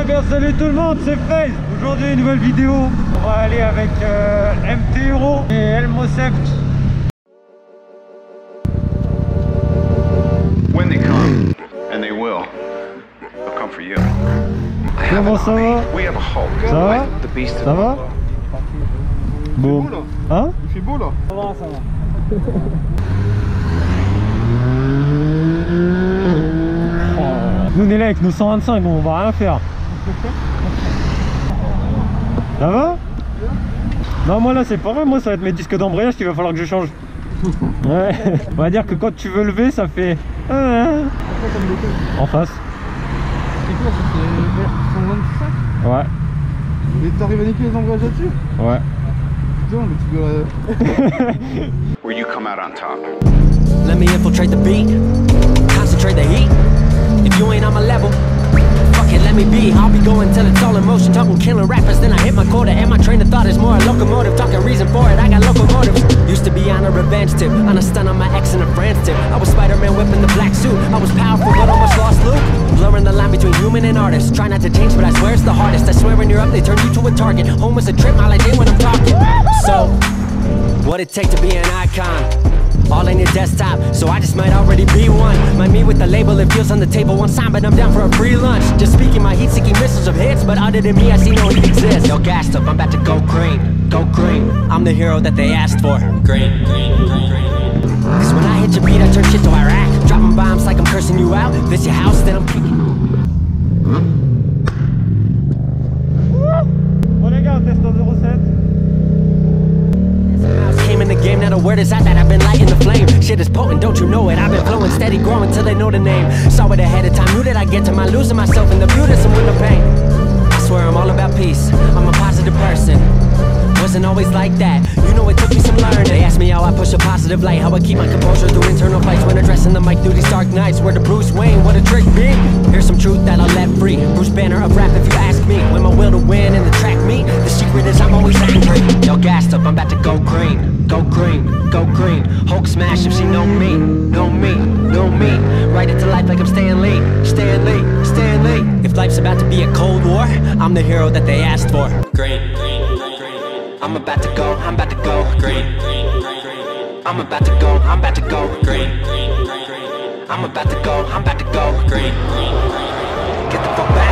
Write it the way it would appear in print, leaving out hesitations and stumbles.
bien salut tout le monde, c'est Fait. Aujourd'hui une nouvelle vidéo. On va aller avec Mt Ero et Elmosept. When they come, and they will, they'll come for you. Comment ça va? Ça va? Ça va? Bon. Hein? Il fait beau là. Ça va, ça va. Nous on est là avec nos 125, on va rien faire. Ça va? Non, moi là c'est pareil, moi ça va être mes disques d'embrayage qu'il va falloir que je change. Ouais. On va dire que quand tu veux lever ça fait... En face. C'est quoi ça? C'est 125? Ouais. Mais t'arrives à niquer les embrayages là-dessus? Ouais. Putain, mais tu dois... Where you come out on top. Let me infiltrate the beat, concentrate the heat. If you ain't on my level, fuck it, let me be. I'll be going till it's all in motion, talking killing rappers, then I hit my quota. And my train of thought is more a locomotive, talking reason for it, I got locomotive. Used to be on a revenge tip, on a stunt on my ex in a France tip. I was Spider-Man whipping the black suit, I was powerful but almost lost Luke. Blurring the line between human and artist, try not to change but I swear it's the hardest. I swear when you're up they turn you to a target. Home was a trip, my life ain't when I'm talking. So, what it take to be an icon? All in your desktop, so I just might already be one. Might meet with the label, it feels on the table one time, but I'm down for a free lunch. Just speaking my heat-seeking missiles of hits, but other than me, I see no heat exists. Yo, gassed up, I'm about to go green, go green. I'm the hero that they asked for. Green, green, green, green. Cause when I hit your beat, I turn shit to Iraq. Dropping bombs like I'm cursing you out. This your house, then I'm kicking. Bon les gars, on teste en 07. Came in the game, now the word is out that I've been lighting the flame. Shit is potent, don't you know it? I've been flowing steady, growing till they know the name. Saw it ahead of time, knew that I'd get to my losing myself in the beauty, some window pain. I swear I'm all about peace, I'm a positive person. Wasn't always like that, you know it took me some learning. They asked me how I push a positive light, how I keep my composure through internal fights. When addressing the mic through these dark nights, where the Bruce Wayne, what a trick be. Here's some truth that I'll let free, Bruce Banner of rap if you ask me. When my will to win and the track meet, the secret is I'm always angry. Yo, gassed up, I'm about to go green, go green, go green. Hulk smash if she know me, know me, know me. Write it to life like I'm Stan Lee, Stan Lee, Stan Lee. If life's about to be a cold war, I'm the hero that they asked for. Green, green, green, green. I'm about to go, I'm about to go green, green, green, green. I'm about to go, I'm about to go green, green, green, green. I'm about to go, I'm about to go green, green, green. Get the fuck back.